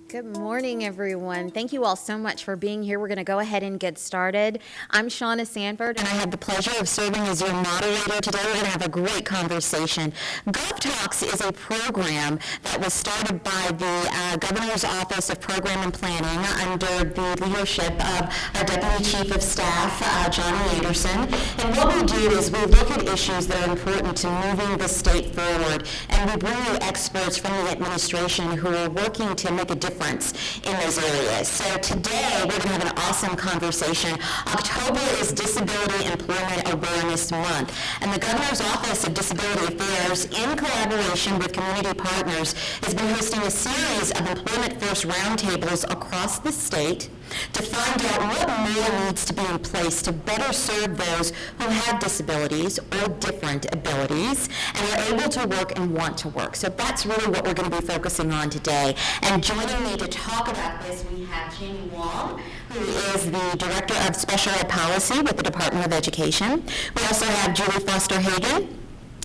Good morning, everyone. Thank you all so much for being here. We're going to go ahead and get started. I'm Shauna Sanford, and I have the pleasure of serving as your moderator today. We're going to have a great conversation. GOVtalks is a program that was started by the Governor's Office of Program and Planning under the leadership of our Deputy Chief of Staff, Johnny Anderson. And what we do is we look at issues that are important to moving the state forward, and we bring in experts from the administration who are working to make a difference in those areas. So today we're going to have an awesome conversation. October is Disability Employment Awareness Month, and the Governor's Office of Disability Affairs, in collaboration with community partners, has been hosting a series of Employment First roundtables across the state to find out what more needs to be in place to better serve those who have disabilities or different abilities and are able to work and want to work. So that's really what we're going to be focusing on today. And joining me to talk about this, we have Jamie Wong, who is the Director of Special Ed Policy with the Department of Education. We also have Julie Foster Hagan,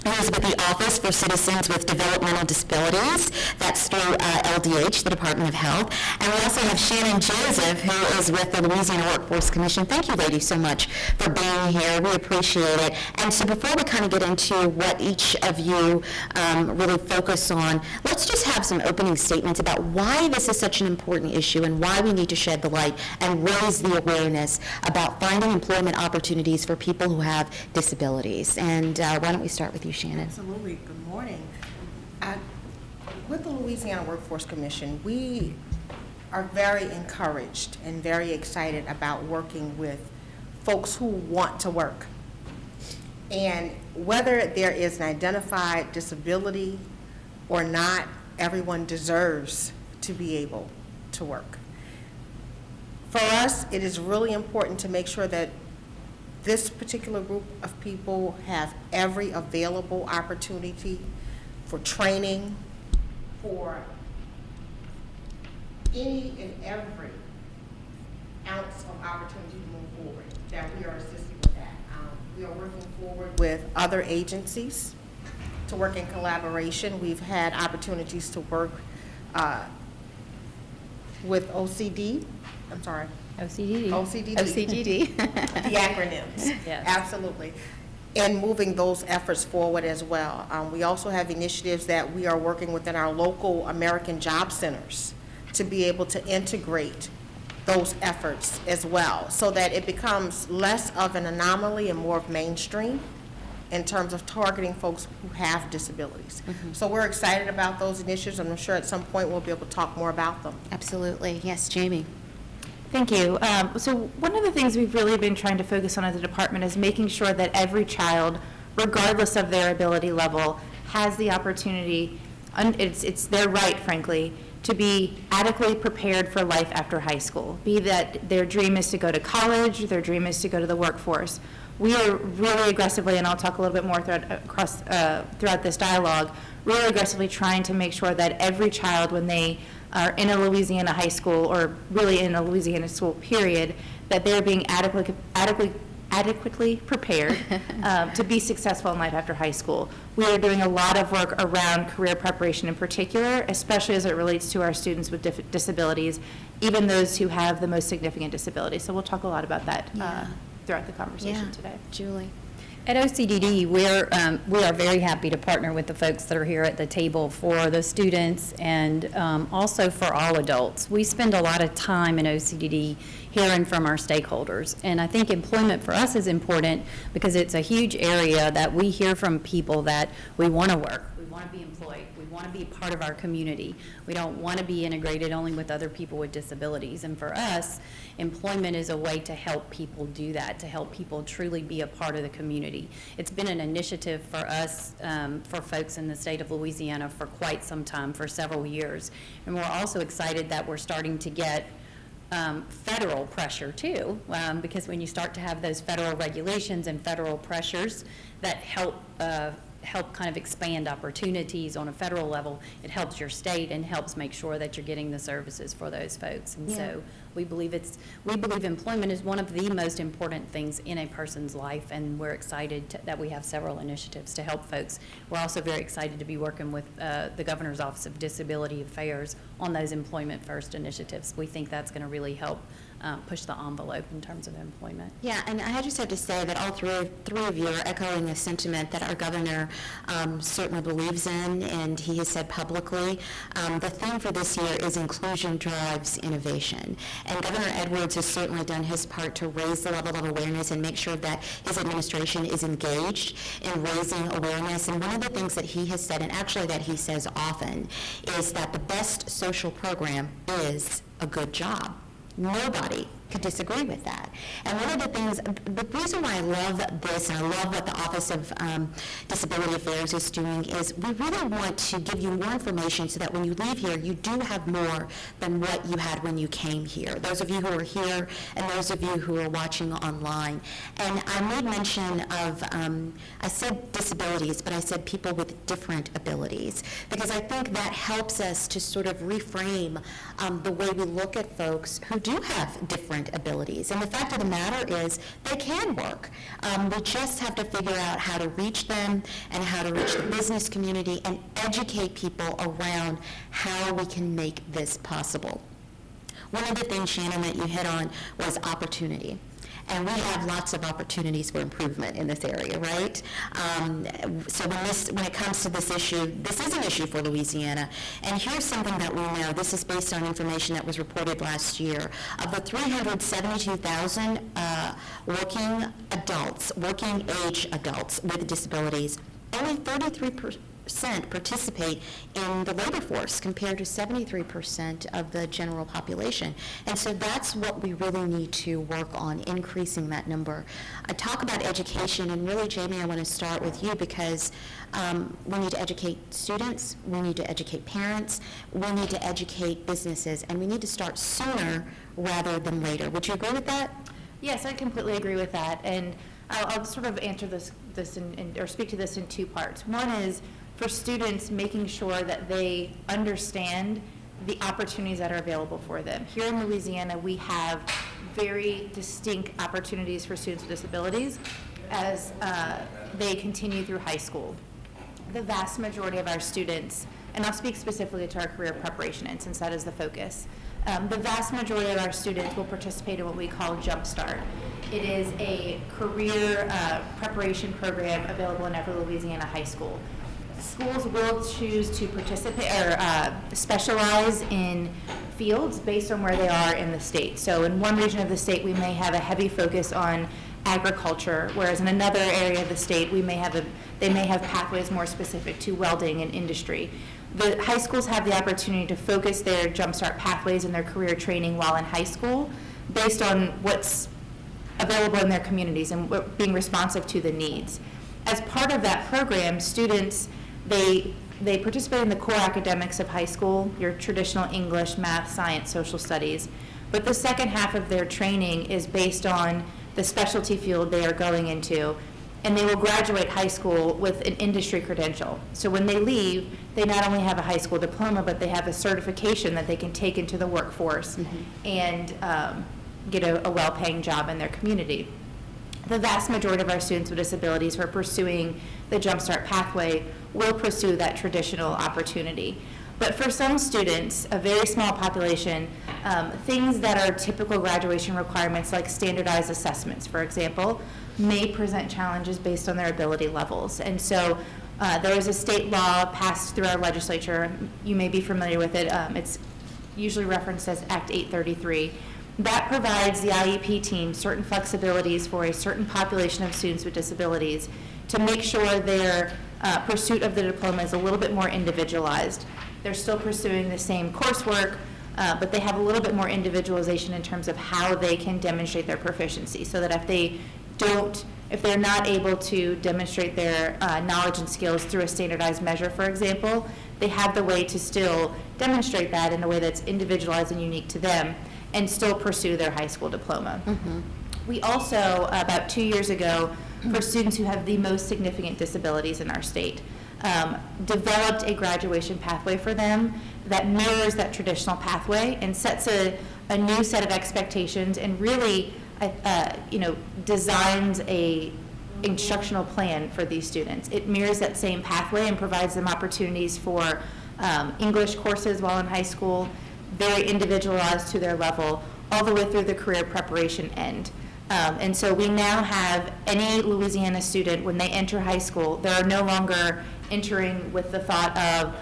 who is with the Office for Citizens with Developmental Disabilities. That's through LDH, the Department of Health. And we also have Shannon Joseph, who is with the Louisiana Workforce Commission. Thank you, ladies, so much for being here. We appreciate it. And so before we kind of get into what each of you really focus on, let's just have some opening statements about why this is such an important issue and why we need to shed the light and raise the awareness about finding employment opportunities for people who have disabilities. And why don't we start with you, Shannon? Absolutely. Good morning. With the Louisiana Workforce Commission, we are very encouraged and very excited about working with folks who want to work. And whether there is an identified disability or not, everyone deserves to be able to work. For us, it is really important to make sure that this particular group of people have every available opportunity for training, for any and every ounce of opportunity to move forward, that we are assisting with that. We are working forward with other agencies to work in collaboration. We've had opportunities to work with OCDD, the acronyms. Yes. Absolutely. And moving those efforts forward as well. We also have initiatives that we are working within our local American Job Centers to be able to integrate those efforts as well, so that it becomes less of an anomaly and more of mainstream in terms of targeting folks who have disabilities. Mm-hmm. So we're excited about those initiatives, and I'm sure at some point we'll be able to talk more about them. Absolutely. Yes, Jamie. Thank you. So one of the things we've really been trying to focus on as a department is making sure that every child, regardless of their ability level, has the opportunity, it's their right, frankly, to be adequately prepared for life after high school. Be that their dream is to go to college, their dream is to go to the workforce. We are really aggressively, and I'll talk a little bit more throughout this dialogue, really aggressively trying to make sure that every child, when they are in a Louisiana high school, or really in a Louisiana school period, that they're being adequately prepared to be successful in life after high school. We are doing a lot of work around career preparation in particular, especially as it relates to our students with disabilities, even those who have the most significant disabilities. So we'll talk a lot about that throughout the conversation today. Julie. At OCDD, we are very happy to partner with the folks that are here at the table for the students and also for all adults. We spend a lot of time in OCDD hearing from our stakeholders, and I think employment for us is important because it's a huge area that we hear from people that we want to work, we want to be employed, we want to be part of our community. We don't want to be integrated only with other people with disabilities, and for us, employment is a way to help people do that, to help people truly be a part of the community. It's been an initiative for us, for folks in the state of Louisiana for quite some time, for several years. And we're also excited that we're starting to get federal pressure too, because when you start to have those federal regulations and federal pressures that help help kind of expand opportunities on a federal level. It helps your state and helps make sure that you're getting the services for those folks. And so we believe employment is one of the most important things in a person's life, and we're excited that we have several initiatives to help folks. We're also very excited to be working with the Governor's Office of Disability Affairs on those Employment First initiatives. We think that's going to really help push the envelope in terms of employment. Yeah, and I just have to say that all three of you are echoing a sentiment that our governor certainly believes in, and he has said publicly. The theme for this year is inclusion drives innovation. And Governor Edwards has certainly done his part to raise the level of awareness and make sure that his administration is engaged in raising awareness. And one of the things that he has said, and actually that he says often, is that the best social program is a good job. Nobody could disagree with that. And one of the things, the reason why I love this, and I love what the Office of Disability Affairs is doing, is we really want to give you more information so that when you leave here, you do have more than what you had when you came here. Those of you who are here and those of you who are watching online. And I made mention of, I said disabilities, but I said people with different abilities, because I think that helps us to sort of reframe the way we look at folks who do have different abilities. And the fact of the matter is they can work. We just have to figure out how to reach them and how to reach the business community and educate people around how we can make this possible. One of the things, Shannon, that you hit on was opportunity. And we have lots of opportunities for improvement in this area, right? So when it comes to this issue, this is an issue for Louisiana. And here's something that we know. This is based on information that was reported last year. Of the 372,000 working age adults with disabilities, only 33% participate in the labor force compared to 73% of the general population. And so that's what we really need to work on, increasing that number. I talk about education, and really, Jamie, I want to start with you because we need to educate students, we need to educate parents, we need to educate businesses, and we need to start sooner rather than later. Would you agree with that? Yes, I completely agree with that. And I'll sort of answer this or speak to this in two parts. One is for students, making sure that they understand the opportunities that are available for them. Here in Louisiana, we have very distinct opportunities for students with disabilities as they continue through high school. The vast majority of our students, and I'll speak specifically to our career preparation end since that is the focus, the vast majority of our students will participate in what we call Jumpstart. It is a career preparation program available in every Louisiana high school. Schools will choose to participate or specialize in fields based on where they are in the state. So in one region of the state, we may have a heavy focus on agriculture, whereas in another area of the state, they may have pathways more specific to welding and industry. The high schools have the opportunity to focus their Jumpstart pathways and their career training while in high school based on what's available in their communities and being responsive to the needs. As part of that program, students, they participate in the core academics of high school, your traditional English, math, science, social studies, but the second half of their training is based on the specialty field they are going into, and they will graduate high school with an industry credential. So when they leave, they not only have a high school diploma, but they have a certification that they can take into the workforce and get a well-paying job in their community. The vast majority of our students with disabilities who are pursuing the Jumpstart pathway will pursue that traditional opportunity. But for some students, a very small population, things that are typical graduation requirements like standardized assessments, for example, may present challenges based on their ability levels. And so there is a state law passed through our legislature. You may be familiar with it. It's usually referenced as Act 833. That provides the IEP team certain flexibilities for a certain population of students with disabilities to make sure their pursuit of the diploma is a little bit more individualized. They're still pursuing the same coursework, but they have a little bit more individualization in terms of how they can demonstrate their proficiency, so that if they're not able to demonstrate their knowledge and skills through a standardized measure, for example, they have the way to still demonstrate that in a way that's individualized and unique to them and still pursue their high school diploma. We also, about 2 years ago, for students who have the most significant disabilities in our state. Developed a graduation pathway for them that mirrors that traditional pathway and sets a new set of expectations and really, designs a instructional plan for these students. It mirrors that same pathway and provides them opportunities for English courses while in high school, very individualized to their level, all the way through the career preparation end. And so we now have any Louisiana student, when they enter high school, they're no longer entering with the thought of,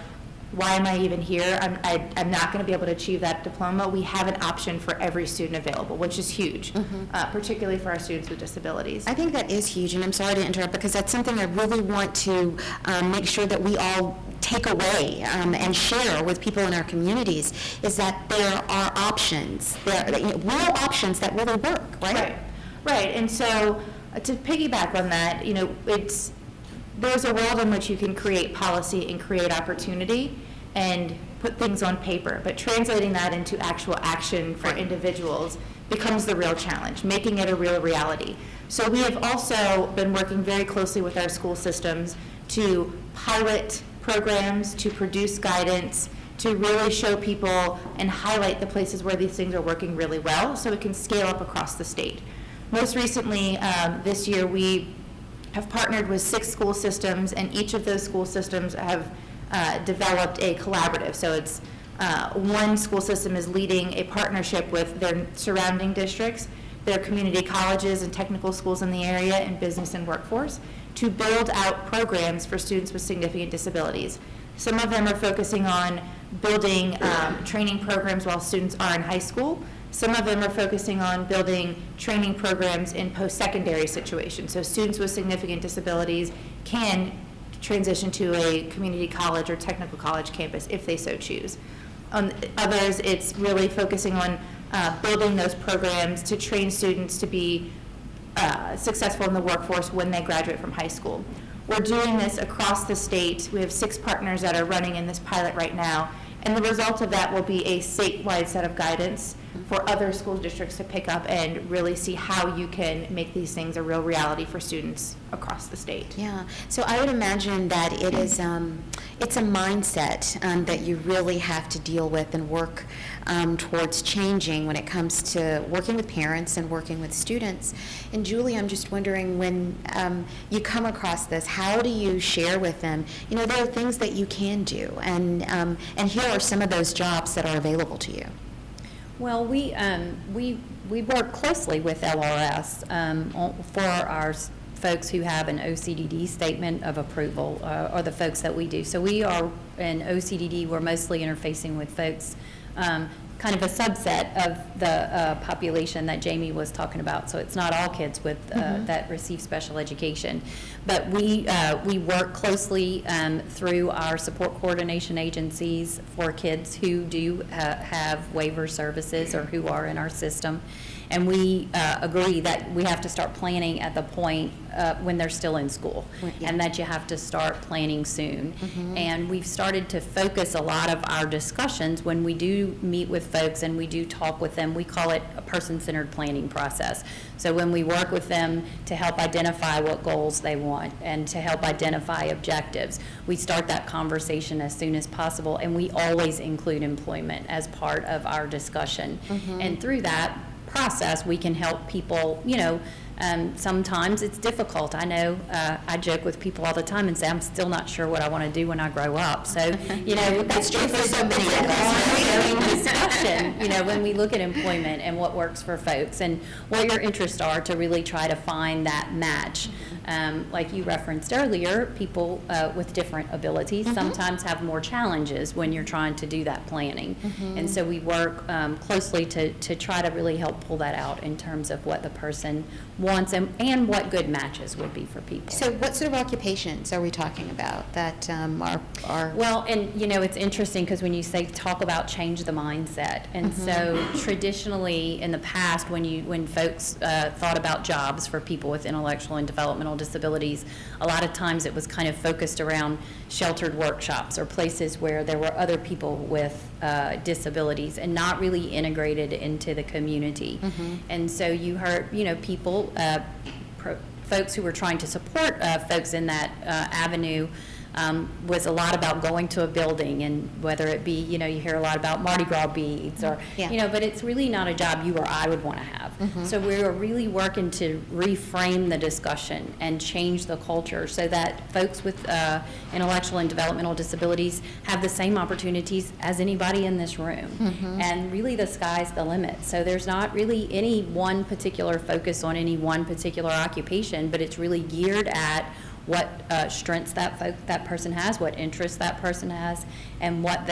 why am I even here? I'm not going to be able to achieve that diploma. We have an option for every student available, which is huge, particularly for our students with disabilities. I think that is huge, and I'm sorry to interrupt, because that's something I really want to make sure that we all take away and share with people in our communities, is that there are options, real options that really work, right? Right, and so to piggyback on that, there's a world in which you can create policy and create opportunity and put things on paper, but translating that into actual action for individuals becomes the real challenge, making it a real reality. So we have also been working very closely with our school systems to pilot programs, to produce guidance, to really show people and highlight the places where these things are working really well so it can scale up across the state. Most recently, this year, we have partnered with 6 school systems, and each of those school systems have developed a collaborative. So it's one school system is leading a partnership with their surrounding districts, their community colleges and technical schools in the area, and business and workforce, to build out programs for students with significant disabilities. Some of them are focusing on building training programs while students are in high school. Some of them are focusing on building training programs in post-secondary situations. So students with significant disabilities can transition to a community college or technical college campus if they so choose. On others, it's really focusing on building those programs to train students to be successful in the workforce when they graduate from high school. We're doing this across the state. We have 6 partners that are running in this pilot right now, and the result of that will be a statewide set of guidance for other school districts to pick up and really see how you can make these things a real reality for students across the state. Yeah, so I would imagine that it is, it's a mindset that you really have to deal with and work towards changing when it comes to working with parents and working with students. And Julie, I'm just wondering, when you come across this, how do you share with them, there are things that you can do, and here are some of those jobs that are available to you. Well, we work closely with LRS for our folks who have an OCDD statement of approval, or the folks that we do. So we are in OCDD, we're mostly interfacing with folks, kind of a subset of the population that Jamie was talking about. So it's not all kids with that receive special education. But we work closely through our support coordination agencies for kids who do have waiver services or who are in our system. And we agree that we have to start planning at the point when they're still in school, and that you have to start planning soon. And we've started to focus a lot of our discussions when we do meet with folks and we do talk with them. We call it a person-centered planning process. So when we work with them to help identify what goals they want and to help identify objectives, we start that conversation as soon as possible, and we always include employment as part of our discussion. And through that process, we can help people, sometimes it's difficult. I know I joke with people all the time and say, I'm still not sure what I want to do when I grow up. So, that's true for so many of us. Discussion, when we look at employment and what works for folks and what your interests are, to really try to find that match. Like you referenced earlier, people with different abilities sometimes have more challenges when you're trying to do that planning. And so we work closely to try to really help pull that out in terms of what the person wants and what good matches would be for people. So what sort of occupations are we talking about that are? Well, and it's interesting because when you say talk about change the mindset, and so traditionally in the past when folks thought about jobs for people with intellectual and developmental disabilities, a lot of times it was kind of focused around sheltered workshops or places where there were other people with disabilities and not really integrated into the community. And so you heard, people folks who were trying to support folks in that avenue was a lot about going to a building, and whether it be, you hear a lot about Mardi Gras beads or, Yeah. but it's really not a job you or I would want to have. So we're really working to reframe the discussion and change the culture so that folks with intellectual and developmental disabilities have the same opportunities as anybody in this room. And really the sky's the limit. So there's not really any one particular focus on any one particular occupation, but it's really geared at what strengths that person has, what interests that person has, and what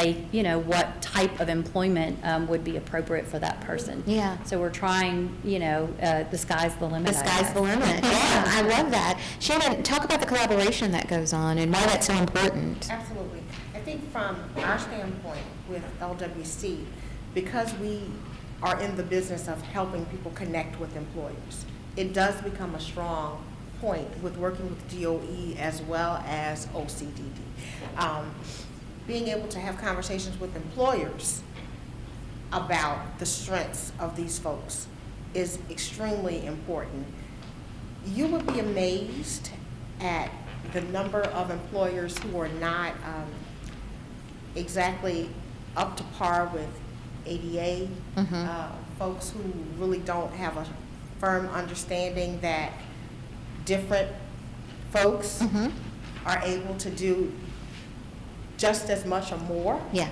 what type of employment would be appropriate for that person. Yeah. So we're trying, the sky's the limit. The I sky's guess. the limit. Yeah, I love that. Shannon, talk about the collaboration that goes on and why that's so important. Absolutely. I think from our standpoint with LWC, because we are in the business of helping people connect with employers, it does become a strong point with working with DOE as well as OCDD. Being able to have conversations with employers about the strengths of these folks is extremely important. You would be amazed at the number of employers who are not exactly up to par with ADA, folks who really don't have a firm understanding that different folks are able to do just as much or more. Yeah.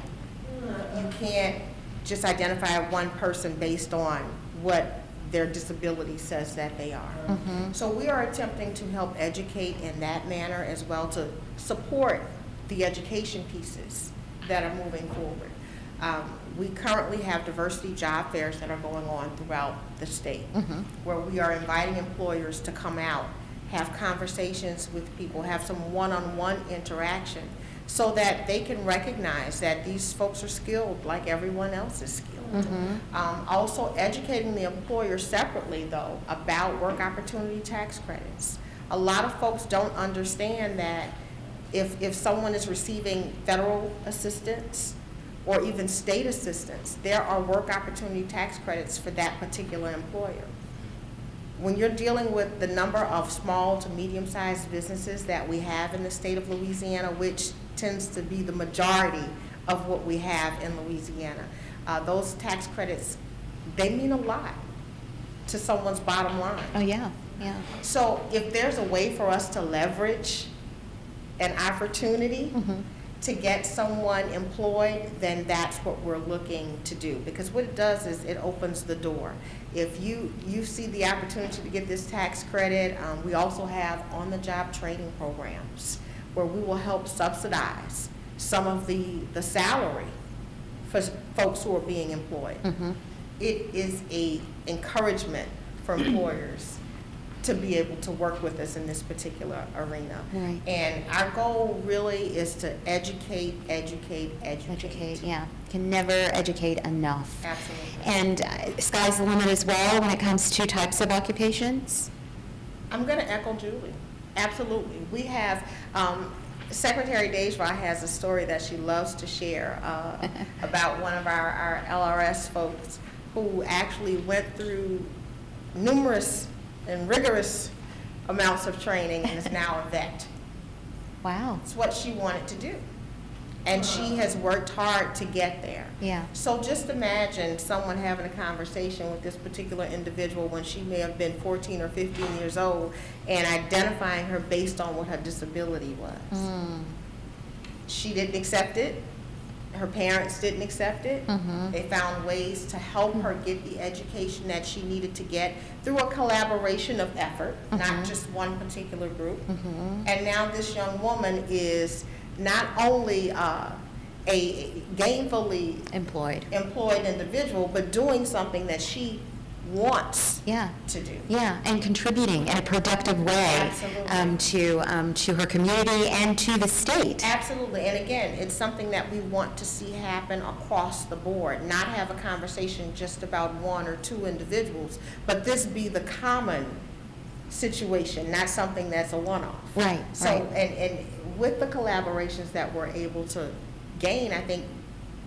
You can't just identify one person based on what their disability says that they are. So we are attempting to help educate in that manner as well, to support the education pieces that are moving forward. We currently have diversity job fairs that are going on throughout the state, where we are inviting employers to come out, have conversations with people, have some one-on-one interaction, so that they can recognize that these folks are skilled like everyone else is skilled. Also educating the employer separately, though, about work opportunity tax credits. A lot of folks don't understand that if someone is receiving federal assistance or even state assistance, there are work opportunity tax credits for that particular employer. When you're dealing with the number of small to medium-sized businesses that we have in the state of Louisiana, which tends to be the majority of what we have in Louisiana, those tax credits, they mean a lot to someone's bottom line. Oh, yeah, yeah. So if there's a way for us to leverage an opportunity to get someone employed, then that's what we're looking to do. Because what it does is it opens the door. If you see the opportunity to get this tax credit, we also have on-the-job training programs where we will help subsidize some of the salary for folks who are being employed. It is a encouragement for employers to be able to work with us in this particular arena. Right. And our goal really is to educate. Educate, yeah. Can never educate enough. Absolutely. And sky's the limit as well when it comes to types of occupations? I'm going to echo Julie. Absolutely. We have, Secretary Dejva has a story that she loves to share about one of our LRS folks who actually went through numerous and rigorous amounts of training and is now a vet. Wow. It's what she wanted to do. And she has worked hard to get there. Yeah. So just imagine someone having a conversation with this particular individual when she may have been 14 or 15 years old and identifying her based on what her disability was. She didn't accept it. Her parents didn't accept it. They found ways to help her get the education that she needed to get through a collaboration of effort, not just one particular group. And now this young woman is not only a gainfully Employed. employed individual, but doing something that she wants Yeah. to do. Yeah, and contributing in a productive way Absolutely. to her community and to the state. Absolutely, and again, it's something that we want to see happen across the board, not have a conversation just about one or two individuals, but this be the common situation, not something that's a one-off. Right, So, right. and with the collaborations that we're able to gain, I think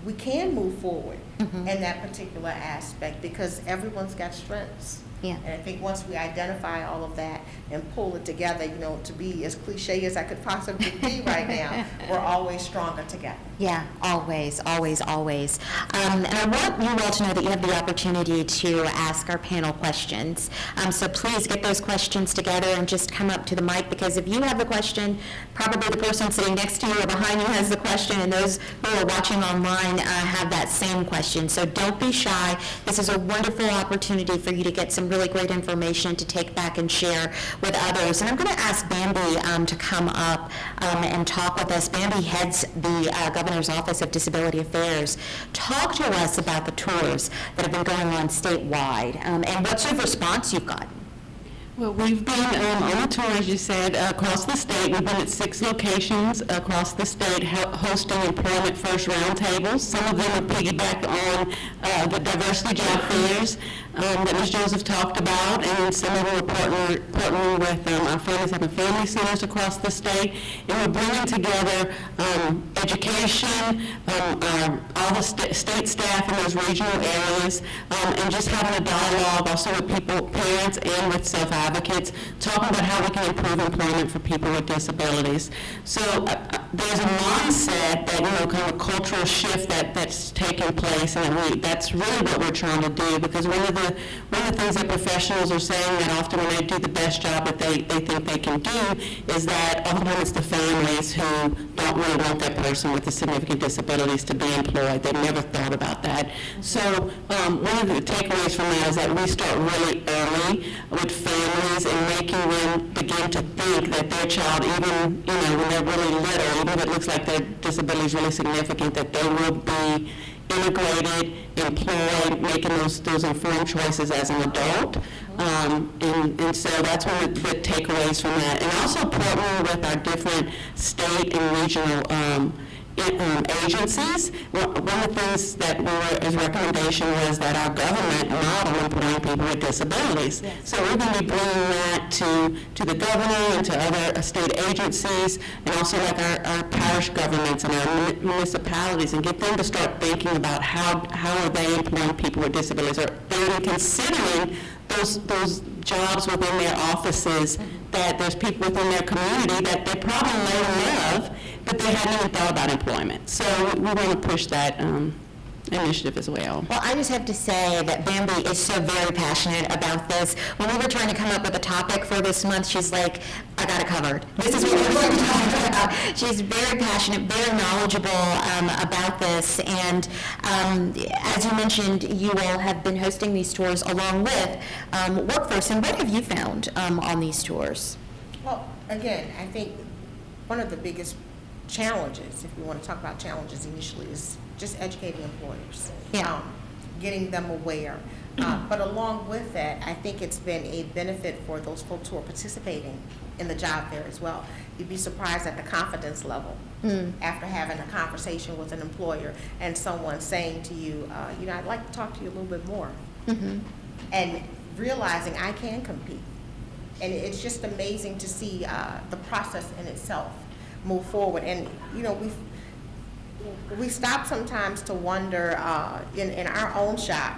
we can move forward in that particular aspect because everyone's got strengths. Yeah. And I think once we identify all of that and pull it together, to be as cliche as I could possibly be right now, we're always stronger together. Yeah, always, always, always. And I want you all to know that you have the opportunity to ask our panel questions. So please get those questions together and just come up to the mic, because if you have a question, probably the person sitting next to you or behind you has the question, and those who are watching online have that same question. So don't be shy. This is a wonderful opportunity for you to get some really great information to take back and share with others. And I'm going to ask Bambi to come up and talk with us. Bambi heads the Governor's Office of Disability Affairs. Talk to us about the tours that have been going on statewide, and what sort of response you've gotten. Well, we've been on the tour, as you said, across the state. We've been at 6 locations across the state hosting employment first roundtables. Some of them are piggybacked on the diversity job fairs that Ms. Joseph talked about, and some of them are partnering with our families having family centers across the state. And we're bringing together education, all the state staff in those regional areas, and just having a dialogue also with parents and with self-advocates, talking about how we can improve employment for people with disabilities. So there's a mindset that, kind of a cultural shift that's taking place, and that's really what we're trying to do, because one of the things that professionals are saying that often when they do the best job that they think they can do is that often it's the families who don't really want that person with the significant disabilities to be employed. They've never thought about that. So one of the takeaways from that is that we start really early with families and making them begin to think that their child, even when they're really little, even if it looks like their disability is really significant, that they will be integrated, employed, making those informed choices as an adult. And so that's one of the takeaways from that. And also partnering with our different state and regional agencies. One of the things that as recommendation was that our government model employing people with disabilities. Yes. So we're going to be bringing that to the governor and to other state agencies, and also like our parish governments and our municipalities, and get them to start thinking about how are they employing people with disabilities, or they're considering those jobs within their offices, that there's people within their community that they probably know and love, but they hadn't even thought about employment. So we want to push that initiative as well. Well, I just have to say that Bambi is so very passionate about this. When we were trying to come up with a topic for this month, she's like, I got it covered. This is what we're going to talk about. She's very passionate, very knowledgeable about this. And as you mentioned, you all have been hosting these tours along with Workforce. And what have you found on these tours? Well, again, I think one of the biggest challenges, if we want to talk about challenges initially, is just educating employers, getting them aware. But along with that, I think it's been a benefit for those folks who are participating in the job fair as well. You'd be surprised at the confidence level after having a conversation with an employer and someone saying to you, I'd like to talk to you a little bit more. And realizing I can compete. And it's just amazing to see the process in itself move forward. And, we stop sometimes to wonder in our own shop,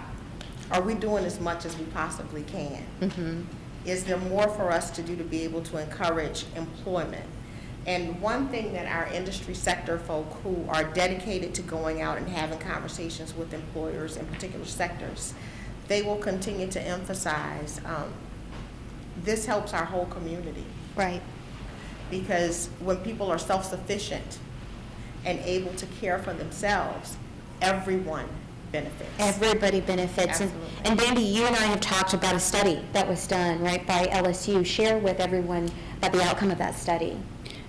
are we doing as much as we possibly can? Is there more for us to do to be able to encourage employment? And one thing that our industry sector folk who are dedicated to going out and having conversations with employers in particular sectors, they will continue to emphasize this helps our whole community. Right. Because when people are self-sufficient and able to care for themselves, everyone benefits. Everybody benefits. And Bambi, you and I have talked about a study that was done, right, by LSU. Share with everyone about the outcome of that study.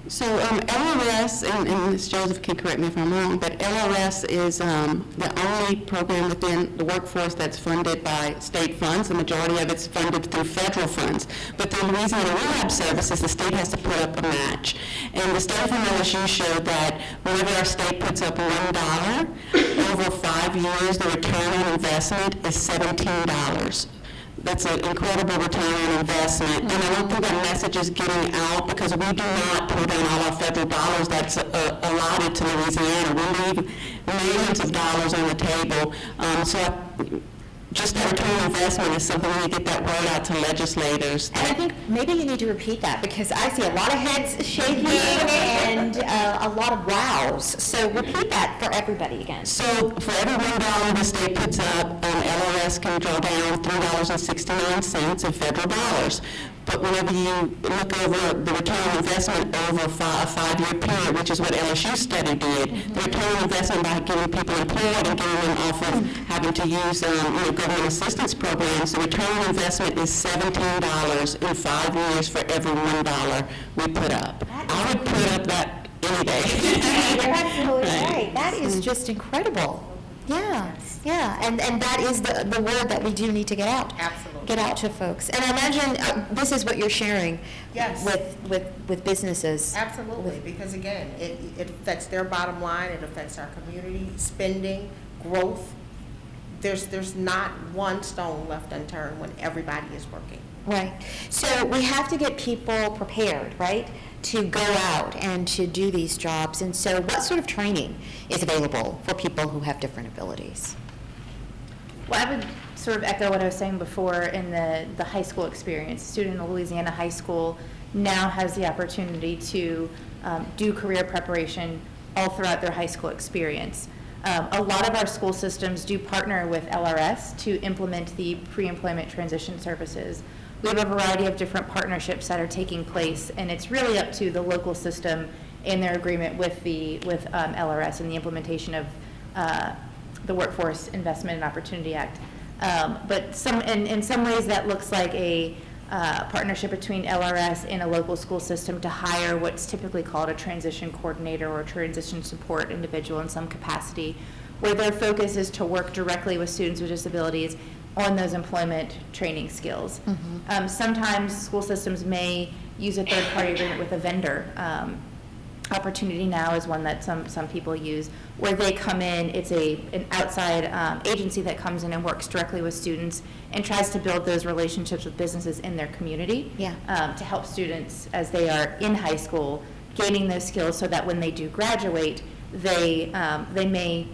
So LRS, and Ms. Joseph can correct me if I'm wrong, but LRS is the only program within the workforce that's funded by state funds. The majority of it's funded through federal funds. But the Louisiana Rehab Services, the state has to put up a match. And the study from LSU showed that whenever our state puts up $1, over 5 years, the return on investment is $17. That's an incredible return on investment. And I don't think that message is getting out because we do not put down all our federal dollars that's allotted to Louisiana. We leave millions of dollars on the table. So just a return on investment is something we need to get that word out to legislators. And I think maybe you need to repeat that, because I see a lot of heads shaking and a lot of wows. So repeat that for everybody again. So for every $1 the state puts up, LRS can draw down $3.69 in federal dollars. But whenever you look over the return on investment over a five-year period, which is what LSU study did, the return on investment by getting people employed and getting them off of having to use government assistance programs, the return on investment is $17 in 5 years for every $1 we put up. I would put up that any day. You're absolutely right. That is just incredible. Yeah, yeah, and that is the word that we do need to get out. Absolutely. Get out to folks. And I imagine this is what you're sharing Yes. with businesses. Absolutely, because again, it affects their bottom line, it affects our community, spending, growth. There's not one stone left unturned when everybody is working. Right. So we have to get people prepared, right, to go out and to do these jobs. And so what sort of training is available for people who have different abilities? Well, I would sort of echo what I was saying before in the high school experience. A student in Louisiana high school now has the opportunity to do career preparation all throughout their high school experience. A lot of our school systems do partner with LRS to implement the pre-employment transition services. We have a variety of different partnerships that are taking place, and it's really up to the local system in their agreement with LRS and the implementation of the Workforce Investment and Opportunity Act. But in some ways that looks like a partnership between LRS and a local school system to hire what's typically called a transition coordinator or transition support individual in some capacity, where their focus is to work directly with students with disabilities on those employment training skills. Sometimes school systems may use a third-party agreement with a vendor. Opportunity Now is one that some people use, where they come in, it's an outside agency that comes in and works directly with students and tries to build those relationships with businesses in their community. Yeah. To help students as they are in high school, gaining those skills so that when they do graduate, they may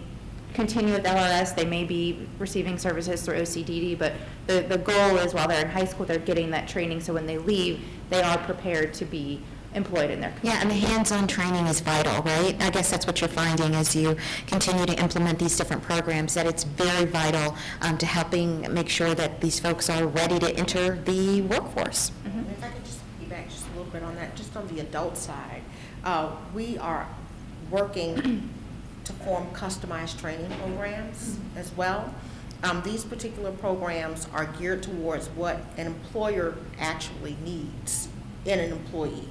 continue with LRS, they may be receiving services through OCDD, but the goal is while they're in high school, they're getting that training, so when they leave, they are prepared to be employed in their community. Yeah, and the hands-on training is vital, right? I guess that's what you're finding as you continue to implement these different programs, that it's very vital to helping make sure that these folks are ready to enter the workforce. And if I could just piggyback just a little bit on that, just on the adult side, we are working to form customized training programs as well. These particular programs are geared towards what an employer actually needs in an employee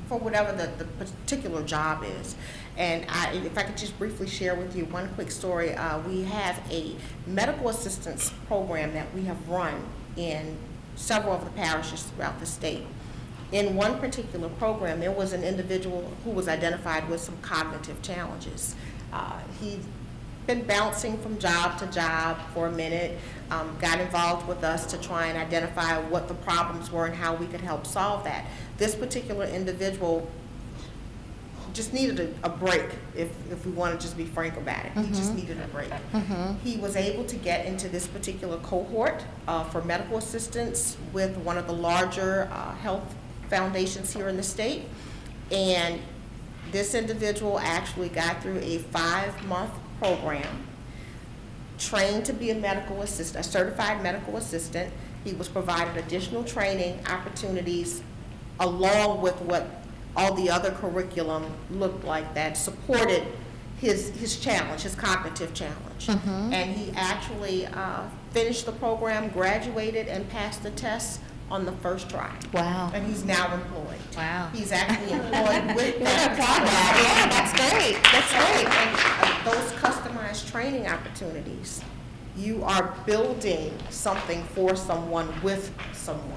for whatever the particular job is. And if I could just briefly share with you one quick story, we have a medical assistance program that we have run in several of the parishes throughout the state. In one particular program, there was an individual who was identified with some cognitive challenges. He'd been bouncing from job to job for a minute, got involved with us to try and identify what the problems were and how we could help solve that. This particular individual just needed a break, if we want to just be frank about it. He just needed a break. He was able to get into this particular cohort for medical assistance with one of the larger health foundations here in the state, and this individual actually got through a 5-month program, trained to be a medical assistant, a certified medical assistant. He was provided additional training opportunities along with what all the other curriculum looked like that supported his challenge, his cognitive challenge. And he actually finished the program, graduated, and passed the test on the first try. Wow. And he's now employed. Wow. He's actually employed with that. Yeah, that's great. That's great. And those customized training opportunities, you are building something for someone with someone.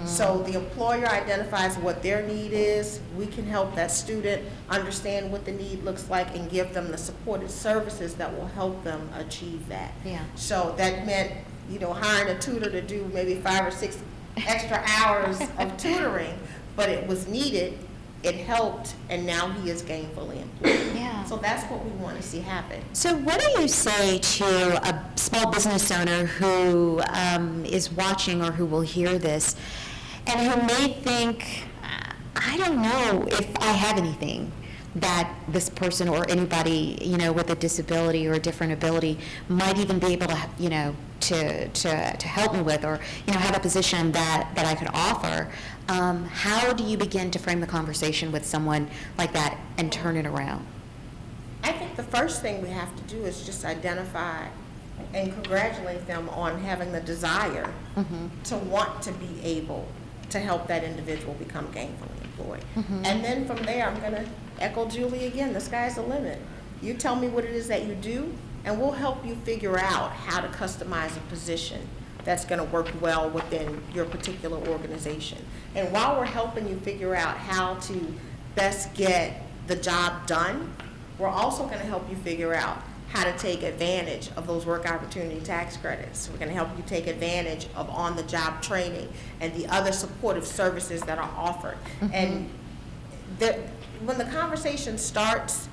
So the employer identifies what their need is. We can help that student understand what the need looks like and give them the supported services that will help them achieve that. Yeah. So that meant, hiring a tutor to do maybe 5 or 6 extra hours of tutoring, but it was needed it helped, and now he is gainfully employed. Yeah. So that's what we want to see happen. So what do you say to a small business owner who is watching or who will hear this and who may think, I don't know if I have anything that this person or anybody, with a disability or a different ability might even be able to, to help me with, or, have a position that I could offer. How do you begin to frame the conversation with someone like that and turn it around? I think the first thing we have to do is just identify and congratulate them on having the desire to want to be able to help that individual become gainfully employed. And then from there, I'm going to echo Julie again, the sky's the limit. You tell me what it is that you do, and we'll help you figure out how to customize a position that's going to work well within your particular organization. And while we're helping you figure out how to best get the job done, we're also going to help you figure out how to take advantage of those work opportunity tax credits. We're going to help you take advantage of on-the-job training and the other supportive services that are offered. And when the conversation starts,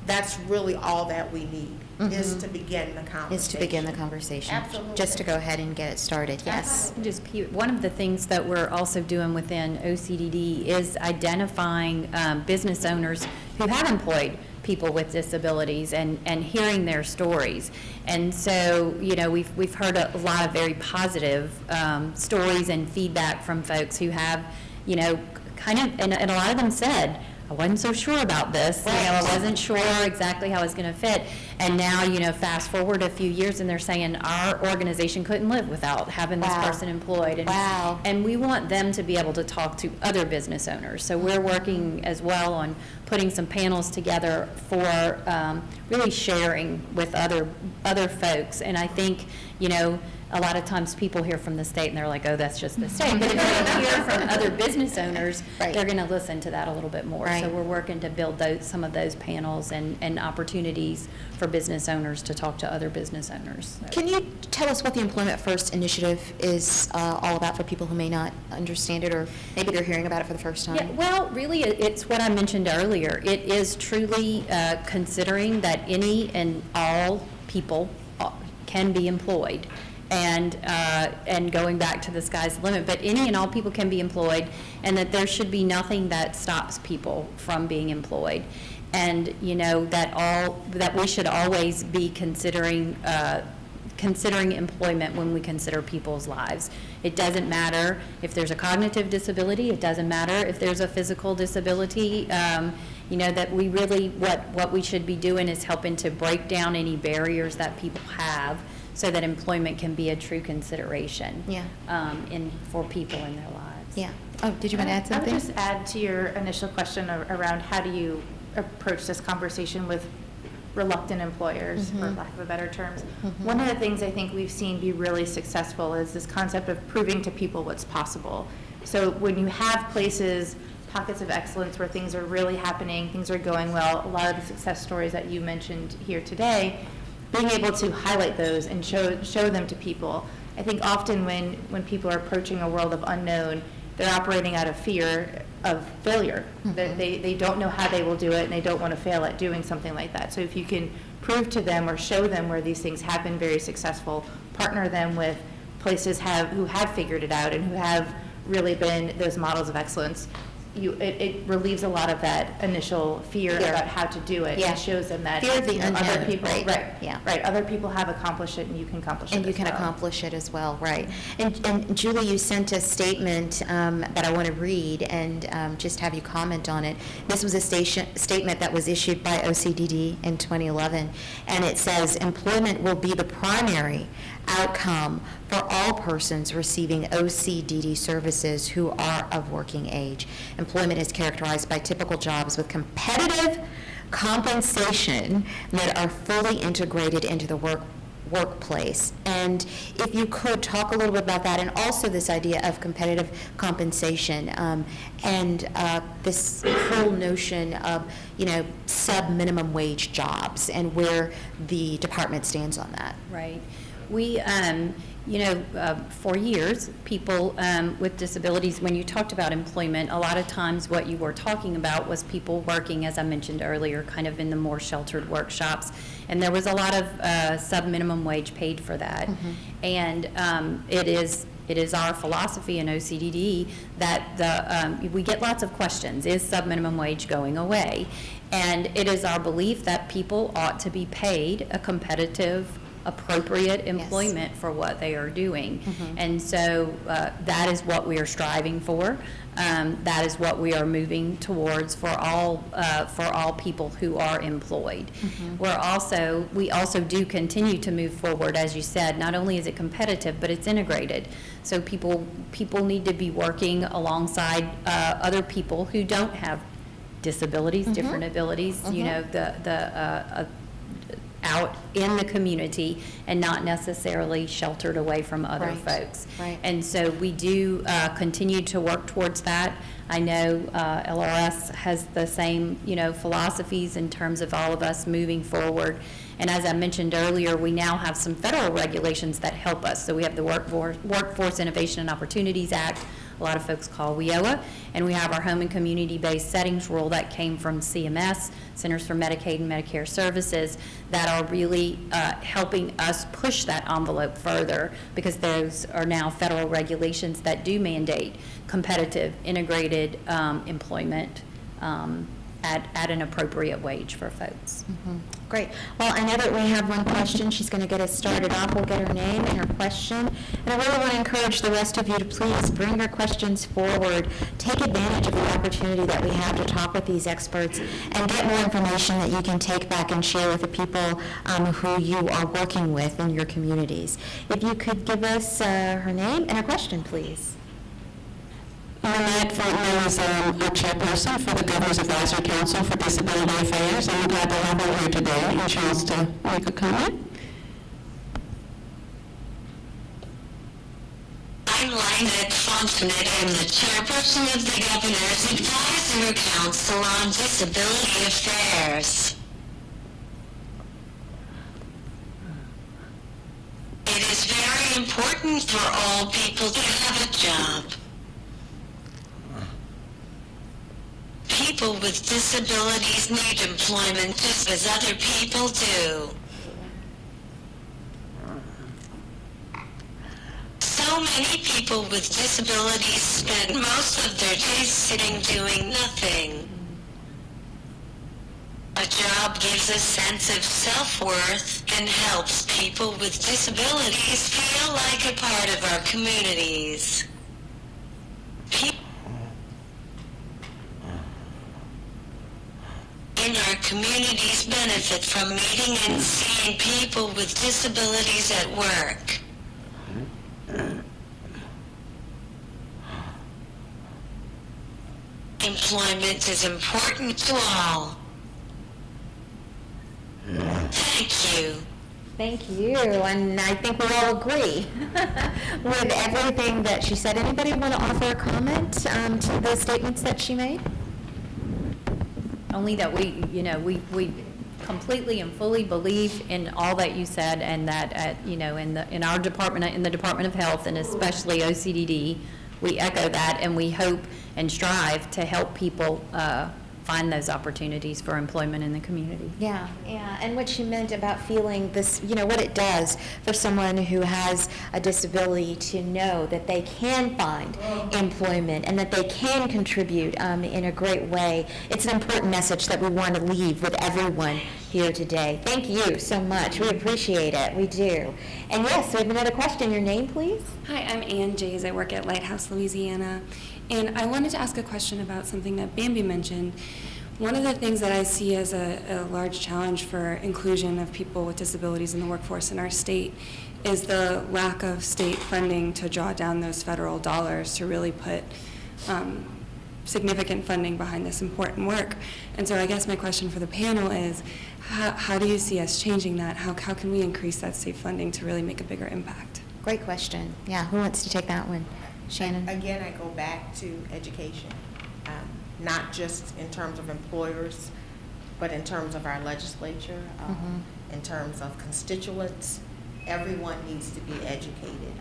that's really all that we need, is to begin the conversation. Is to begin the conversation. Absolutely. Just to go ahead and get it started, yes. One of the things that we're also doing within OCDD is identifying business owners who have employed people with disabilities and hearing their stories. And so, we've heard a lot of very positive stories and feedback from folks who have, kind of, and a lot of them said, I wasn't so sure about this. I wasn't sure exactly how it's going to fit. And now, fast forward a few years and they're saying our organization couldn't live without having this person employed. And, and we want them to be able to talk to other business owners. So we're working as well on putting some panels together for really sharing with other folks. And I think, a lot of times people hear from the state and they're like, oh, that's just the state. But if they hear from other business owners, they're going to listen to that a little bit more. So we're working to build some of those panels and opportunities for business owners to talk to other business owners. So. Can you tell us what the Employment First initiative is all about for people who may not understand it, or maybe they're hearing about it for the first time? Yeah, well, really, it's what I mentioned earlier. It is truly considering that any and all people can be employed. And going back to the sky's the limit, but any and all people can be employed, and that there should be nothing that stops people from being employed. And that we should always be considering employment when we consider people's lives. It doesn't matter if there's a cognitive disability. It doesn't matter if there's a physical disability. That we really, what we should be doing is helping to break down any barriers that people have, so that employment can be a true consideration for people in their lives. Yeah. Oh, did you want to add something? I would just add to your initial question around how do you approach this conversation with reluctant employers, for lack of a better terms. One of the things I think we've seen be really successful is this concept of proving to people what's possible. So when you have places, pockets of excellence where things are really happening, things are going well, a lot of the success stories that you mentioned here today, being able to highlight those and show them to people. I think often when people are approaching a world of unknown, they're operating out of fear of failure. They don't know how they will do it, and they don't want to fail at doing something like that. So if you can prove to them or show them where these things have been very successful, partner them with places who have figured it out and who have really been those models of excellence, it relieves a lot of that initial fear about how to do it. And shows them that fear of the unknown, other people, right. Other people have accomplished it, and you can accomplish it. And you can accomplish it as well, right? And Julie, you sent a statement that I want to read and just have you comment on it. This was a statement that was issued by OCDD in 2011, and it says, "Employment will be the primary outcome for all persons receiving OCDD services who are of working age. Employment is characterized by typical jobs with competitive compensation that are fully integrated into the workplace." And if you could talk a little bit about that, and also this idea of competitive compensation, and this whole notion of, sub-minimum wage jobs, and where the department stands on that. Right. We, For years, people with disabilities, when you talked about employment, a lot of times what you were talking about was people working, as I mentioned earlier, kind of in the more sheltered workshops. And there was a lot of sub-minimum wage paid for that. And it is our philosophy in OCDD that we get lots of questions. Is sub-minimum wage going away? And it is our belief that people ought to be paid a competitive, appropriate employment for what they are doing. And so that is what we are striving for. That is what we are moving towards for all people who are employed. We also do continue to move forward, as you said. Not only is it competitive, but it's integrated. So people need to be working alongside other people who don't have disabilities, different abilities. Out in the community and not necessarily sheltered away from other folks. And so we do continue to work towards that. I know LRS has the same, philosophies in terms of all of us moving forward. And as I mentioned earlier, we now have some federal regulations that help us. So we have the Workforce Innovation and Opportunities Act, a lot of folks call WIOA, and we have our home and community-based settings rule that came from CMS, Centers for Medicaid and Medicare Services, that are really helping us push that envelope further, because those are now federal regulations that do mandate competitive, integrated employment at an appropriate wage for folks. Great. Well, I know that we have one question. She's going to get us started off. We'll get her name and her question. And I really want to encourage the rest of you to please bring your questions forward. Take advantage of the opportunity that we have to talk with these experts and get more information that you can take back and share with the people who you are working with in your communities. If you could give us her name and her question, please. Lynette Fontenot is our chairperson for the Governor's Advisory Council for Disability Affairs, and I'm glad to have her here today and she wants to make a comment. I'm Lynette Fontenot. I'm the chairperson of the Governor's Advisory Council on Disability Affairs. It is very important for all people to have a job. People with disabilities need employment just as other people do. So many people with disabilities spend most of their days sitting doing nothing. A job gives a sense of self-worth and helps people with disabilities feel like a part of our communities. In our communities benefit from meeting and seeing people with disabilities at work. Employment is important to all. Thank you. Thank you, and I think we all agree with everything that she said. Anybody want to offer a comment to the statements that she made? Only that we completely and fully believe in all that you said, and that in our department, in the Department of Health, and especially OCDD, we echo that, and we hope and strive to help people find those opportunities for employment in the community. Yeah, and what she meant about feeling this, what it does for someone who has a disability to know that they can find employment and that they can contribute in a great way. It's an important message that we want to leave with everyone here today. Thank you so much. We appreciate it. We do. And yes, we have another question. Your name, please? Hi, I'm Ann Jays. I work at Lighthouse, Louisiana. And I wanted to ask a question about something that Bambi mentioned. One of the things that I see as a large challenge for inclusion of people with disabilities in the workforce in our state is the lack of state funding to draw down those federal dollars to really put significant funding behind this important work. And so I guess my question for the panel is, how do you see us changing that? How can we increase that state funding to really make a bigger impact? Great question. Yeah, who wants to take that one? Shannon? Again, I go back to education, not just in terms of employers, but in terms of our legislature, in terms of constituents, everyone needs to be educated,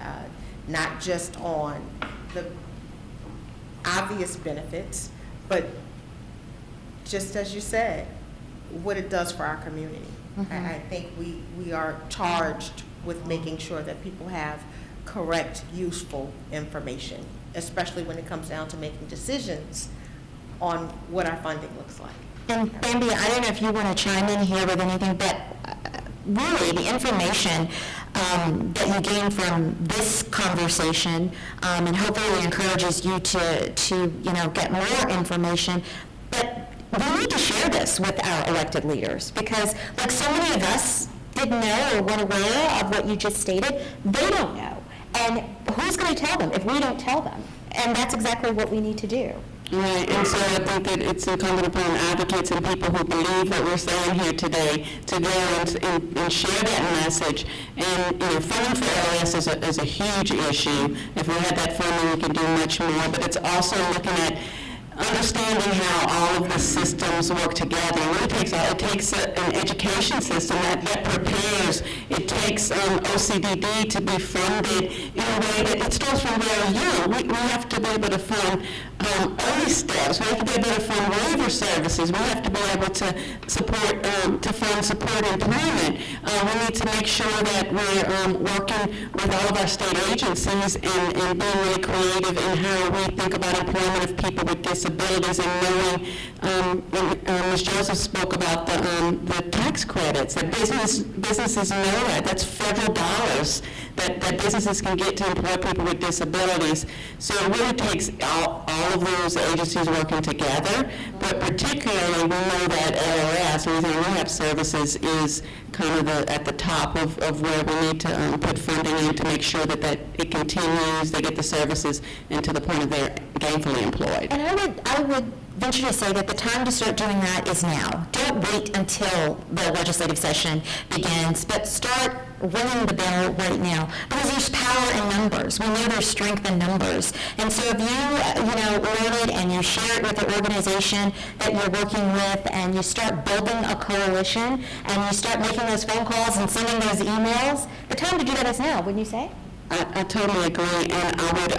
not just on the obvious benefits, but just as you said, what it does for our community. I think we are charged with making sure that people have correct, useful information, especially when it comes down to making decisions on what our funding looks like. And Bambi, I don't know if you want to chime in here with anything, but really, the information that you gain from this conversation, and hopefully encourages you to get more information, but we need to share this with our elected leaders, because like so many of us didn't know or weren't aware of what you just stated, they don't know. And who's going to tell them if we don't tell them? And that's exactly what we need to do. Right, and so I think that it's incumbent upon advocates and people who believe what we're saying here today to go and share that message. And, funding for LS is a huge issue. If we had that funding, we could do much more, but it's also looking at understanding how all of the systems work together. It takes an education system that prepares. It takes OCDD to be funded in a way that it starts from very young. We have to be able to fund early steps. We have to be able to fund waiver services. We have to be able to fund support employment. We need to make sure that we're working with all of our state agencies and being really creative in how we think about employment of people with disabilities, and knowing, Ms. Joseph spoke about the tax credits, that businesses know that's federal dollars that businesses can get to employ people with disabilities. So it really takes all of those agencies working together, but particularly we know that LRS, Louisiana Rehab Services, is kind of at the top of where we need to put funding in to make sure that it continues, they get the services, and to the point of they're gainfully employed. And I would venture to say that the time to start doing that is now. Don't wait until the legislative session begins, but start ringing the bell right now, because there's power in numbers. We know there's strength in numbers. And so if you learn it and you share it with the organization that you're working with, and you start building a coalition, and you start making those phone calls and sending those emails, the time to do that is now, wouldn't you say? I totally agree, and I would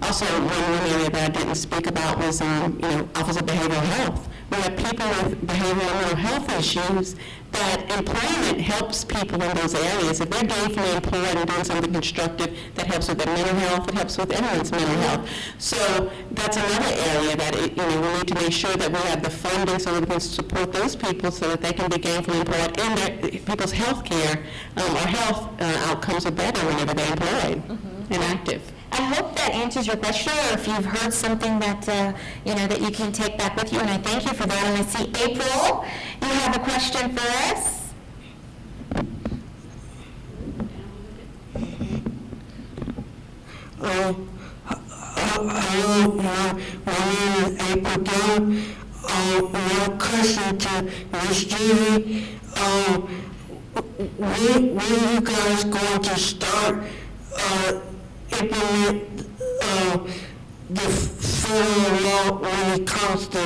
also, one area that I didn't speak about was, Office of Behavioral Health. We have people with behavioral and mental health issues that employment helps people in those areas. If they're gainfully employed and doing something constructive that helps with their mental health, it helps with everyone's mental health. So that's another area that, we need to make sure that we have the funding so that we can support those people so that they can be gainfully employed, and that people's health care or health outcomes are better whenever they're employed and active. I hope that answers your question, or if you've heard something that, that you can take back with you, and I thank you for that. And I see April, you have a question for us? Hello, my name is April Dunn. My question to Ms. Judy, when you guys going to start implement the federal law when it comes to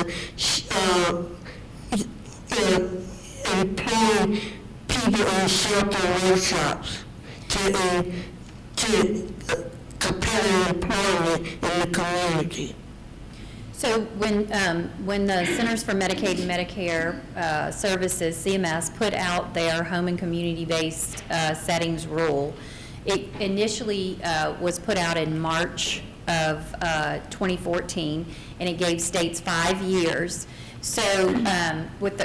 employing people in shelter workshops to competitive employment in the community? So when the Centers for Medicaid and Medicare Services, CMS, put out their home and community-based settings rule, it initially was put out in March of 2014, and it gave states 5 years. So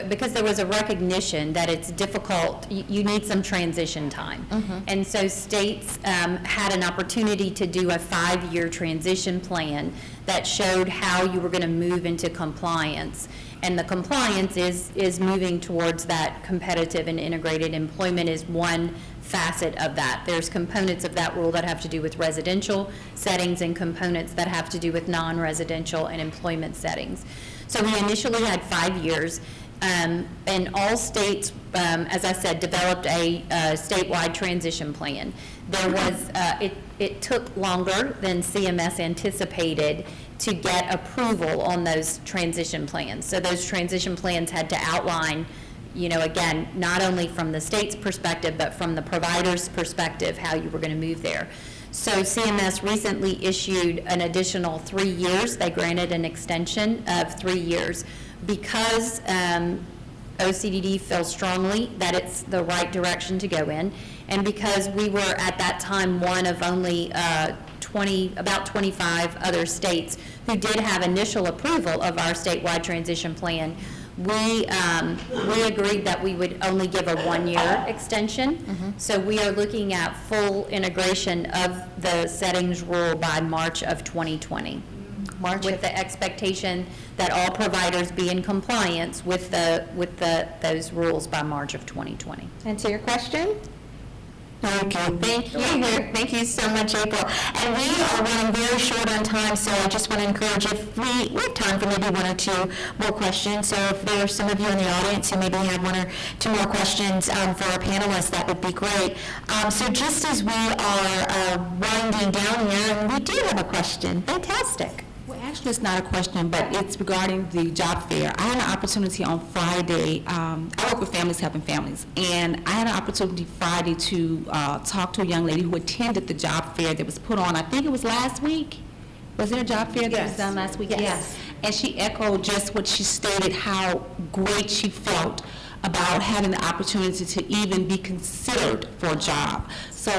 because there was a recognition that it's difficult, you need some transition time. And so states had an opportunity to do a 5-year transition plan that showed how you were going to move into compliance. And the compliance is moving towards that competitive and integrated employment is one facet of that. There's components of that rule that have to do with residential settings and components that have to do with non-residential and employment settings. So we initially had 5 years, and all states, as I said, developed a statewide transition plan. There was, it took longer than CMS anticipated to get approval on those transition plans. So those transition plans had to outline again, not only from the state's perspective, but from the provider's perspective, how you were going to move there. So CMS recently issued an additional 3 years. They granted an extension of 3 years because OCDD feels strongly that it's the right direction to go in, and because we were at that time one of only about 25 other states who did have initial approval of our statewide transition plan. We agreed that we would only give a 1-year extension. So we are looking at full integration of the settings rule by March of 2020. With the expectation that all providers be in compliance with those rules by March of 2020. Answer your question? Thank you. Thank you. Thank you so much, April. And we are running very short on time, so I just want to encourage, if we have time for maybe 1 or 2 more questions. So if there are some of you in the audience who maybe have 1 or 2 more questions for our panelists, that would be great. So just as we are winding down here, and we do have a question. Fantastic. Well, actually, it's not a question, but it's regarding the job fair. I had an opportunity on Friday. I work with Families Helping Families, and I had an opportunity Friday to talk to a young lady who attended the job fair that was put on, I think it was last week. Was there a job fair that was done last week? Yes. And she echoed just what she stated, how great she felt about having the opportunity to even be considered for a job. So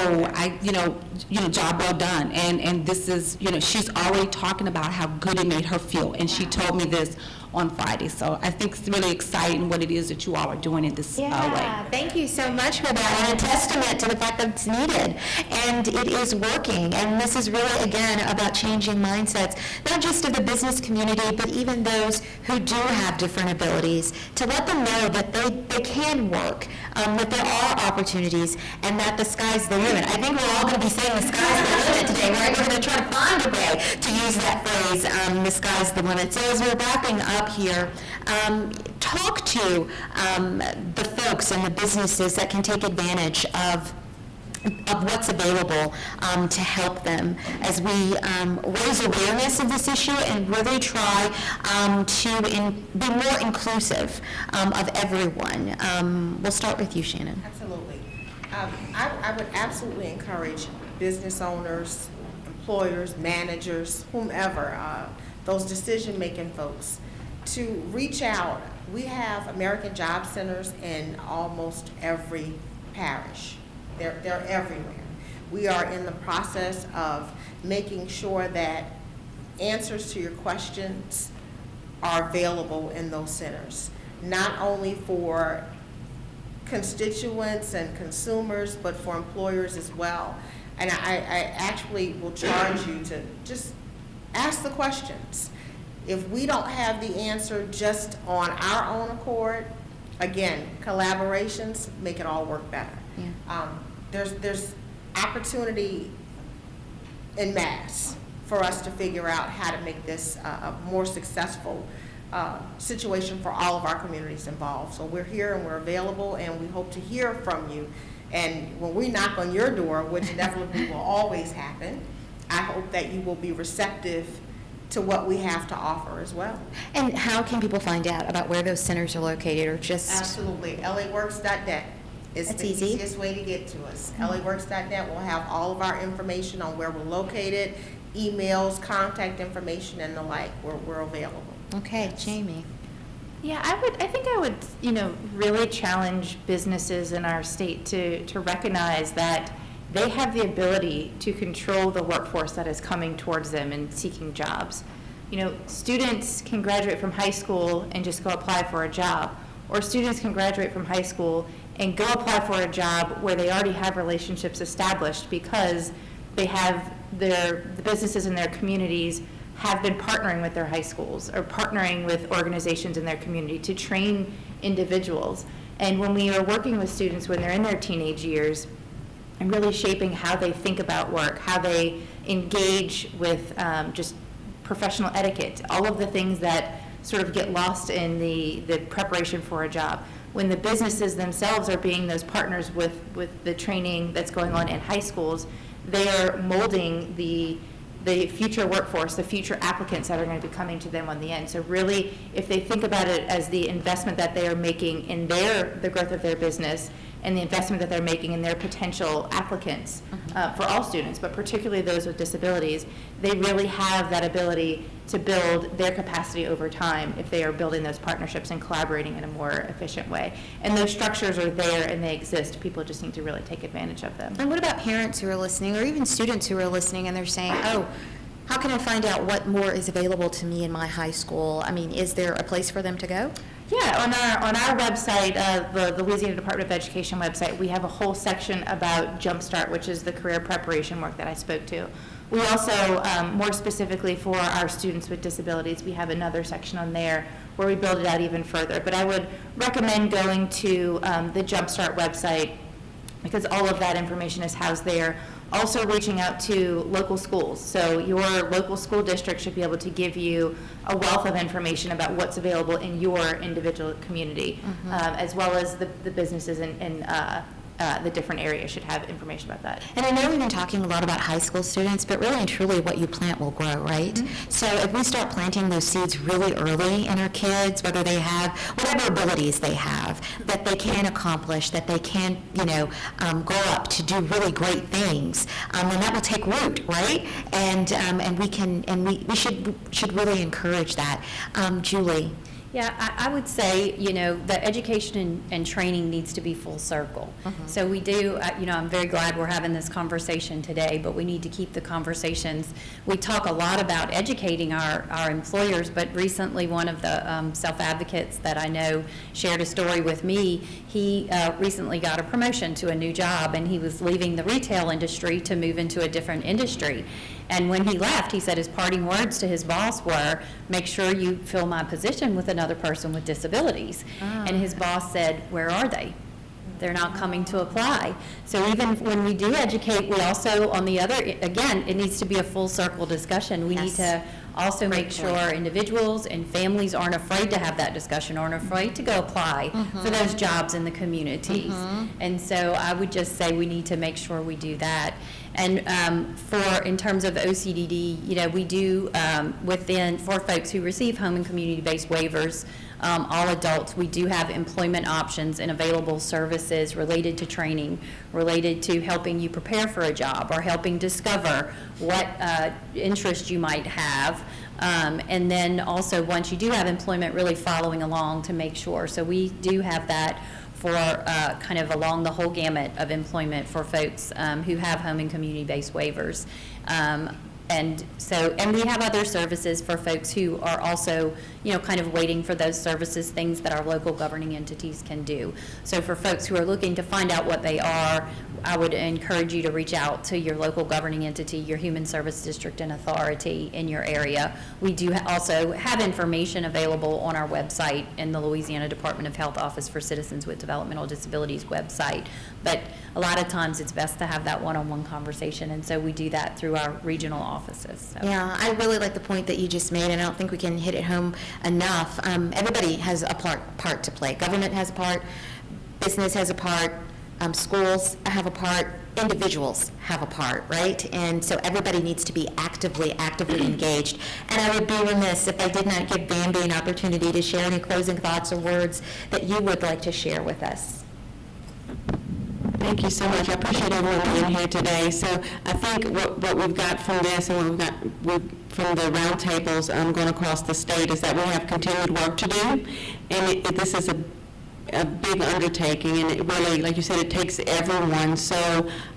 job well done. And this is, she's already talking about how good it made her feel. And she told me this on Friday. So I think it's really exciting what it is that you all are doing in this way. Thank you so much for that, and a testament to the fact that it's needed, and it is working. And this is really, again, about changing mindsets, not just of the business community, but even those who do have different abilities, to let them know that they can work, that there are opportunities, and that the sky's the limit. I think we're all going to be saying the sky's the limit today, right? We're going to try to find a way to use that phrase, the sky's the limit. So as we're wrapping up here, talk to the folks and the businesses that can take advantage of what's available to help them as we raise awareness of this issue and really try to be more inclusive of everyone. We'll start with you, Shannon. Absolutely. I would absolutely encourage business owners, employers, managers, whomever, those decision-making folks, to reach out. We have American Job Centers in almost every parish. They're everywhere. We are in the process of making sure that answers to your questions are available in those centers, not only for constituents and consumers, but for employers as well. And I actually will charge you to just ask the questions. If we don't have the answer just on our own accord, again, collaborations make it all work better. Yeah. There's opportunity en masse for us to figure out how to make this a more successful situation for all of our communities involved. So we're here and we're available, and we hope to hear from you. And when we knock on your door, which inevitably will always happen, I hope that you will be receptive to what we have to offer as well. And how can people find out about where those centers are located, or just? Absolutely. LAworks.net is That's the easy. easiest way to get to us. LAworks.net will have all of our information on where we're located, emails, contact information, and the like. We're available. Okay, Jamie. Yeah, I think I would, really challenge businesses in our state to recognize that they have the ability to control the workforce that is coming towards them and seeking jobs. Students can graduate from high school and just go apply for a job, or students can graduate from high school and go apply for a job where they already have relationships established because they have the businesses in their communities have been partnering with their high schools or partnering with organizations in their community to train individuals. And when we are working with students when they're in their teenage years and really shaping how they think about work, how they engage with just professional etiquette, all of the things that sort of get lost in the preparation for a job. When the businesses themselves are being those partners with the training that's going on in high schools, they are molding the the future workforce, the future applicants that are going to be coming to them on the end. So really, if they think about it as the investment that they are making in the growth of their business, and the investment that they're making in their potential applicants for all students, but particularly those with disabilities, they really have that ability to build their capacity over time if they are building those partnerships and collaborating in a more efficient way. And those structures are there and they exist. People just need to really take advantage of them. And what about parents who are listening, or even students who are listening, and they're saying, oh, how can I find out what more is available to me in my high school? I mean, is there a place for them to go? Yeah, on our website, the Louisiana Department of Education website, we have a whole section about Jumpstart, which is the career preparation work that I spoke to. We also, more specifically for our students with disabilities, we have another section on there where we build it out even further. But I would recommend going to the Jumpstart website because all of that information is housed there. Also reaching out to local schools. So your local school district should be able to give you a wealth of information about what's available in your individual community, as well as the businesses in the different areas should have information about that. And I know we've been talking a lot about high school students, but really and truly what you plant will grow, right? So if we start planting those seeds really early in our kids, whether they have whatever abilities they have, that they can accomplish, that they can, grow up to do really great things, then that will take root, right? And we should really encourage that. Julie. Yeah, I would say, the education and training needs to be full circle. So we do, I'm very glad we're having this conversation today, but we need to keep the conversations. We talk a lot about educating our employers, but recently one of the self-advocates that I know shared a story with me. He recently got a promotion to a new job, and he was leaving the retail industry to move into a different industry. And when he left, he said his parting words to his boss were, make sure you fill my position with another person with disabilities. And his boss said, where are they? They're not coming to apply. So even when we do educate, we also, on the other, again, it needs to be a full circle discussion. We need to also make sure individuals and families aren't afraid to have that discussion, aren't afraid to go apply for those jobs in the communities. And so I would just say we need to make sure we do that. And in terms of OCDD, we do for folks who receive home and community-based waivers, all adults, we do have employment options and available services related to training, related to helping you prepare for a job or helping discover what interest you might have. And then also, once you do have employment, really following along to make sure. So we do have that for kind of along the whole gamut of employment for folks who have home and community-based waivers. And we have other services for folks who are also, kind of waiting for those services, things that our local governing entities can do. So for folks who are looking to find out what they are, I would encourage you to reach out to your local governing entity, your human service district and authority in your area. We do also have information available on our website in the Louisiana Department of Health Office for Citizens with Developmental Disabilities website. But a lot of times it's best to have that one-on-one conversation, and so we do that through our regional offices. So. Yeah, I really like the point that you just made, and I don't think we can hit it home enough. Everybody has a part to play. Government has a part, business has a part, schools have a part, individuals have a part, right? And so everybody needs to be actively engaged. And I would be remiss if I did not give Bambi an opportunity to share any closing thoughts or words that you would like to share with us. Thank you so much. I appreciate everyone being here today. So I think what we've got from this and what we've got from the roundtables going across the state is that we have continued work to do. And this is a big undertaking, and it really, like you said, it takes everyone. So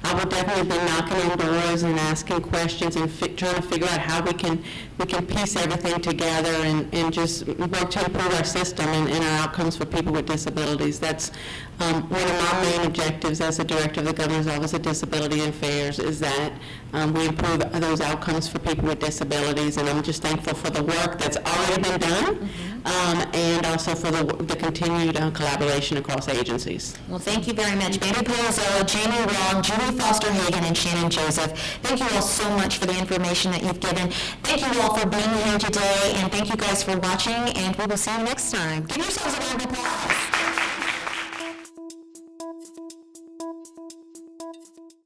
I will definitely be knocking on doors and asking questions and trying to figure out how we can piece everything together and just work to improve our system and our outcomes for people with disabilities. That's one of my main objectives as the director of the Governor's Office of Disability Affairs is that we improve those outcomes for people with disabilities, and I'm just thankful for the work that's already been done and also for the continued collaboration across agencies. Well, thank you very much. Bambi Palazzolo, Jamie Wong, Julie Foster Hagan, and Shannon Joseph. Thank you all so much for the information that you've given. Thank you all for being here today, and thank you guys for watching, and we will see you next time. Give yourselves a round of applause.